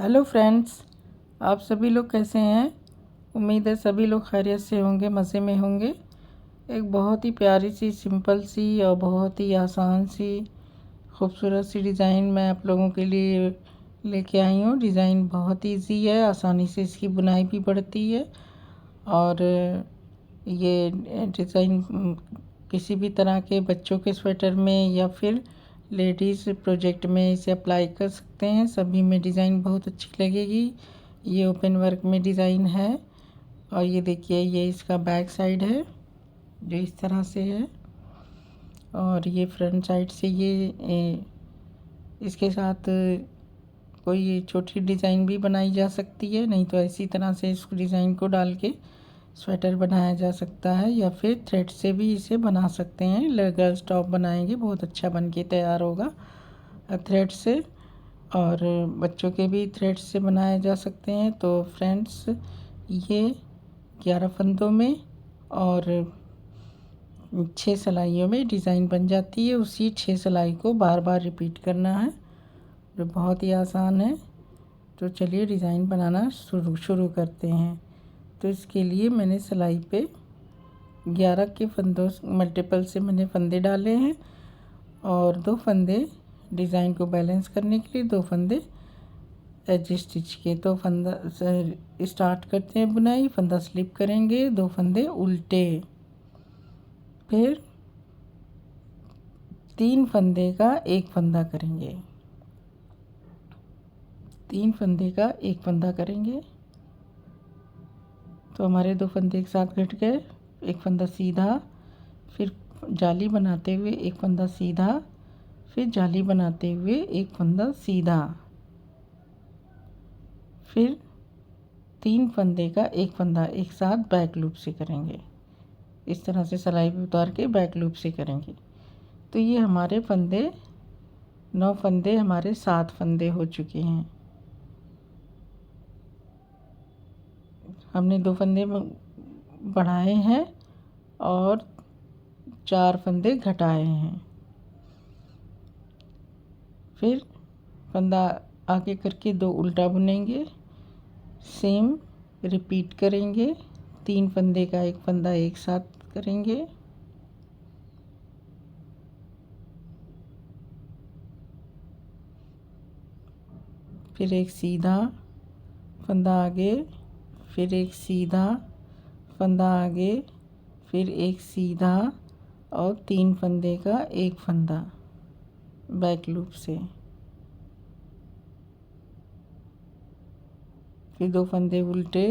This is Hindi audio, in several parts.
हेलो फ्रेंड्स, आप सभी लोग कैसे हैं। उम्मीद है सभी लोग खैरियत से होंगे, मज़े में होंगे। एक बहुत ही प्यारी सी, सिंपल सी और बहुत ही आसान सी, खूबसूरत सी डिज़ाइन मैं आप लोगों के लिए लेके आई हूँ। डिज़ाइन बहुत इजी है, आसानी से इसकी बुनाई भी बढ़ती है और ये डिज़ाइन किसी भी तरह के बच्चों के स्वेटर में या फिर लेडीज़ प्रोजेक्ट में इसे अप्लाई कर सकते हैं। सभी में डिज़ाइन बहुत अच्छी लगेगी। ये ओपन वर्क में डिज़ाइन है और ये देखिए, ये इसका बैक साइड है जो इस तरह से है और ये फ्रंट साइड से इसके साथ कोई छोटी डिज़ाइन भी बनाई जा सकती है, नहीं तो इसी तरह से इस डिज़ाइन को डाल के स्वेटर बनाया जा सकता है या फिर थ्रेड से भी इसे बना सकते हैं। गर्ल्स टॉप बनाएंगे, बहुत अच्छा बन के तैयार होगा थ्रेड से, और बच्चों के भी थ्रेड से बनाए जा सकते हैं। तो फ्रेंड्स, ये 11 फंदों में और 6 सिलाइयों में डिज़ाइन बन जाती है। उसी 6 सिलाई को बार बार रिपीट करना है, जो बहुत ही आसान है। तो चलिए डिज़ाइन बनाना शुरू करते हैं। तो इसके लिए मैंने सिलाई पे 11 के फंदों मल्टीपल से मैंने फंदे डाले हैं और 2 फंदे डिज़ाइन को बैलेंस करने के लिए, 2 फंदे एज स्टिच के। तो फंदा स्टार्ट करते हैं बुनाई। फंदा स्लिप करेंगे, 2 फंदे उल्टे, फिर 3 फंदे का एक फंदा करेंगे, 3 फंदे का एक फंदा करेंगे। तो हमारे 2 फंदे एक साथ घट गए। एक फंदा सीधा, फिर जाली बनाते हुए एक फंदा सीधा, फिर जाली बनाते हुए एक फंदा सीधा, फिर 3 फंदे का एक फंदा एक साथ बैक लूप से करेंगे। इस तरह से सिलाई पे उतार के बैक लूप से करेंगे। तो ये हमारे फंदे 9 फंदे, हमारे 7 फंदे हो चुके हैं। हमने 2 फंदे बढ़ाए हैं और 4 फंदे घटाए हैं। फिर फंदा आगे करके 2 उल्टा बुनेंगे, सेम रिपीट करेंगे। 3 फंदे का एक फंदा एक साथ करेंगे, फिर एक सीधा फंदा आगे, फिर एक सीधा फंदा आगे, फिर एक सीधा और 3 फंदे का एक फंदा बैक लूप से, फिर 2 फंदे उल्टे।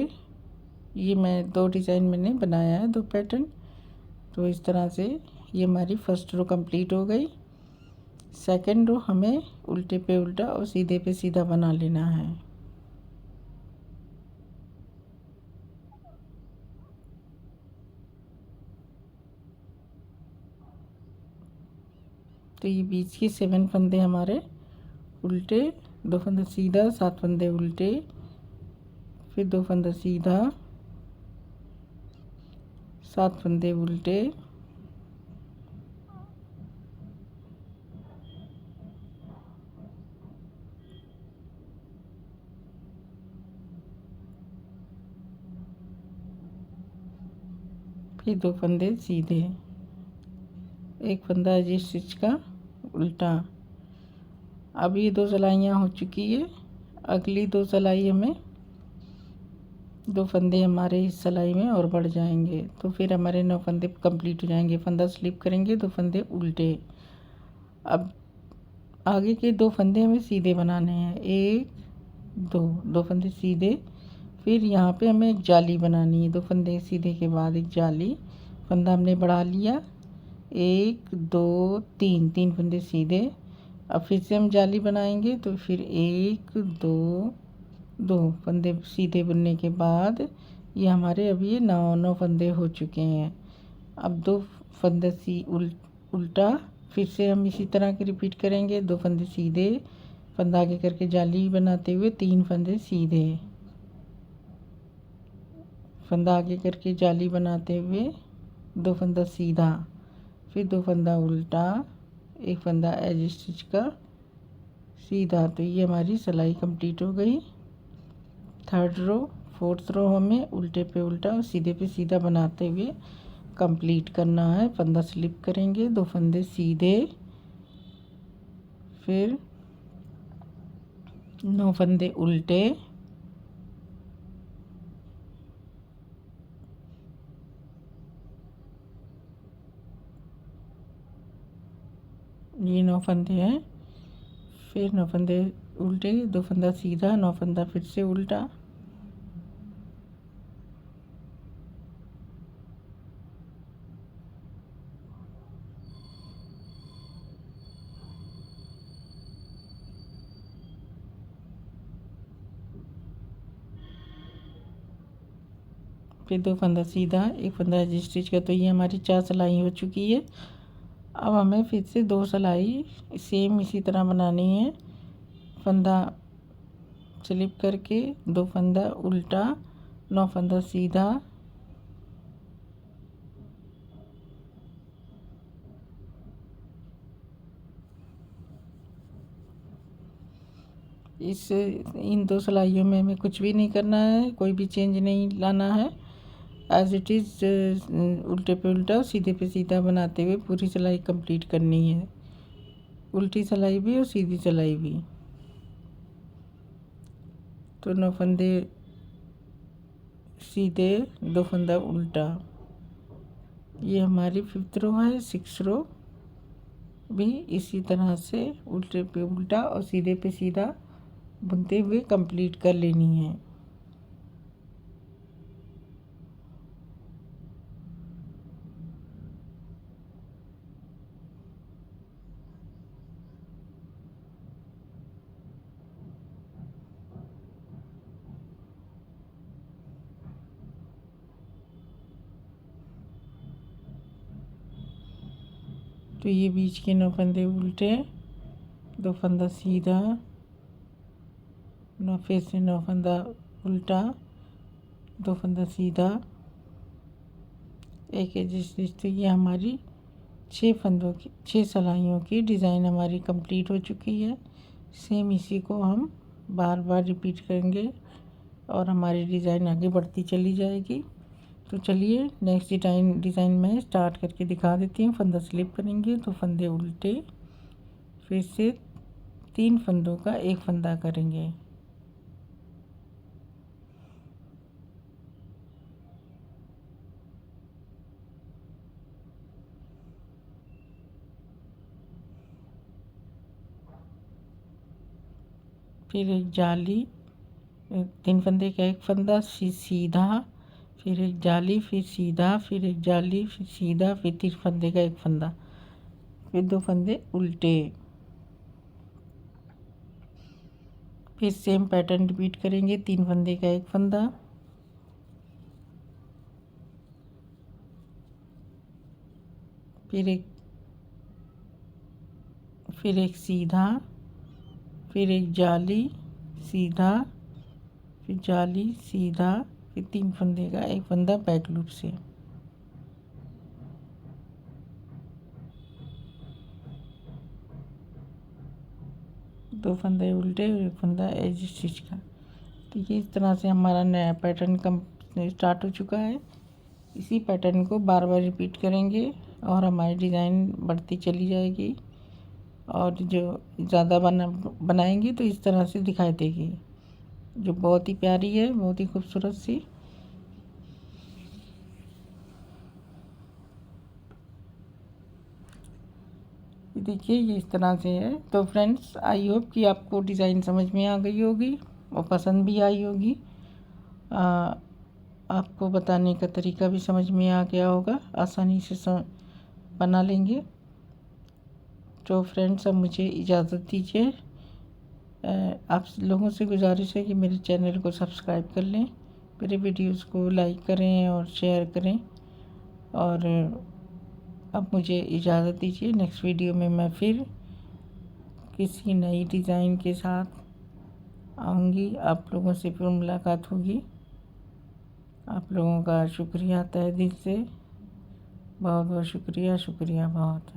ये मैं 2 डिज़ाइन मैंने बनाया है, 2 पैटर्न। तो इस तरह से ये हमारी फर्स्ट रो कंप्लीट हो गई। सेकंड रो हमें उल्टे पे उल्टा और सीधे पे सीधा बना लेना है। तो ये बीच के 7 फंदे हमारे उल्टे, 2 फंदे सीधा, 7 फंदे उल्टे, फिर 2 फंदा सीधा, 7 फंदे उल्टे, फिर 2 फंदे सीधे, एक फंदा एज स्टिच का उल्टा। अब ये 2 सिलाइयाँ हो चुकी है। अगली 2 सिलाई हमें 2 फंदे हमारे इस सिलाई में और बढ़ जाएंगे, तो फिर हमारे 9 फंदे कंप्लीट हो जाएंगे। फंदा स्लिप करेंगे, 2 फंदे उल्टे। अब आगे के 2 फंदे हमें सीधे बनाने हैं, 1 2 फंदे सीधे। फिर यहाँ पे हमें एक जाली बनानी है। 2 फंदे सीधे के बाद एक जाली, फंदा हमने बढ़ा लिया, 1 2 3 फंदे सीधे। अब फिर से हम जाली बनाएंगे, तो फिर 1 2 फंदे सीधे बुनने के बाद ये हमारे अभी ये 9 फंदे हो चुके हैं। अब 2 फंदे उल्टा, फिर से हम इसी तरह के रिपीट करेंगे। 2 फंदे सीधे, फंदा आगे करके जाली बनाते हुए 3 फंदे सीधे, फंदा आगे करके जाली बनाते हुए 2 फंदा सीधा, फिर 2 फंदा उल्टा, एक फंदा एज स्टिच का सीधा। तो ये हमारी सिलाई कंप्लीट हो गई। थर्ड रो, फोर्थ रो हमें उल्टे पे उल्टा और सीधे पे सीधा बनाते हुए कंप्लीट करना है। फंदा स्लिप करेंगे, 2 फंदे सीधे, फिर 9 फंदे उल्टे, ये 9 फंदे हैं, फिर 9 फंदे उल्टे, 2 फंदा सीधा, 9 फंदा फिर से उल्टा, फिर 2 फंदा सीधा, 1 फंदा एज स्टिच का। तो ये हमारी 4 सिलाई हो चुकी है। अब हमें फिर से 2 सिलाई सेम इसी तरह बनानी है। फंदा स्लिप करके, 2 फंदा उल्टा, 9 फंदा सीधा, इन 2 सिलाइयों में हमें कुछ भी नहीं करना है, कोई भी चेंज नहीं लाना है। एज इट इज़ उल्टे पे उल्टा सीधे पे सीधा बनाते हुए पूरी सिलाई कंप्लीट करनी है, उल्टी सिलाई भी और सीधी सिलाई भी। तो 9 फंदे सीधे, 2 फंदा उल्टा, ये हमारी 5th रो है। 6th रो भी इसी तरह से उल्टे पे उल्टा और सीधे पे सीधा बुनते हुए कंप्लीट कर लेनी है। तो ये बीच के 9 फंदे उल्टे, 2 फंदा सीधा, 9 फिर से 9 फंदा उल्टा, 2 फंदा सीधा, एक एज स्टिच। तो ये हमारी 6 फंदों की 6 सिलाइयों की डिज़ाइन हमारी कंप्लीट हो चुकी है। सेम इसी को हम बार बार रिपीट करेंगे और हमारी डिज़ाइन आगे बढ़ती चली जाएगी। तो चलिए नेक्स्ट डिज़ाइन में स्टार्ट करके दिखा देती हूँ। फंदा स्लिप करेंगे, 2 फंदे उल्टे, फिर से 3 फंदों का 1 फंदा करेंगे, फिर एक जाली, 3 फंदे का 1 फंदा सीधा, फिर एक जाली, फिर सीधा, फिर एक जाली, फिर सीधा, फिर 3 फंदे का 1 फंदा, फिर 2 फंदे उल्टे, फिर सेम पैटर्न रिपीट करेंगे। 3 फंदे का 1 फंदा, फिर एक सीधा, फिर एक जाली, सीधा, फिर जाली, सीधा, फिर 3 फंदे का 1 फंदा बैक लूप से। दो फंदे उल्टे और 1 फंदा एज स्टिच का। तो ये इस तरह से हमारा नया पैटर्न स्टार्ट हो चुका है। इसी पैटर्न को बार बार रिपीट करेंगे और हमारी डिज़ाइन बढ़ती चली जाएगी। और जो ज़्यादा बनाएंगे तो इस तरह से दिखाई देगी, जो बहुत ही प्यारी है, बहुत ही खूबसूरत सी। देखिए ये इस तरह से है। तो फ्रेंड्स आई होप कि आपको डिज़ाइन समझ में आ गई होगी और पसंद भी आई होगी। आपको बताने का तरीका भी समझ में आ गया होगा, आसानी से बना लेंगे। तो फ्रेंड्स अब मुझे इजाज़त दीजिए। आप लोगों से गुजारिश है कि मेरे चैनल को सब्सक्राइब कर लें, मेरे वीडियोस को लाइक करें और शेयर करें। और अब मुझे इजाज़त दीजिए। नेक्स्ट वीडियो में मैं फिर किसी नई डिज़ाइन के साथ आऊँगी, आप लोगों से फिर मुलाकात होगी। आप लोगों का शुक्रिया तहे दिल से, बहुत बहुत शुक्रिया बहुत।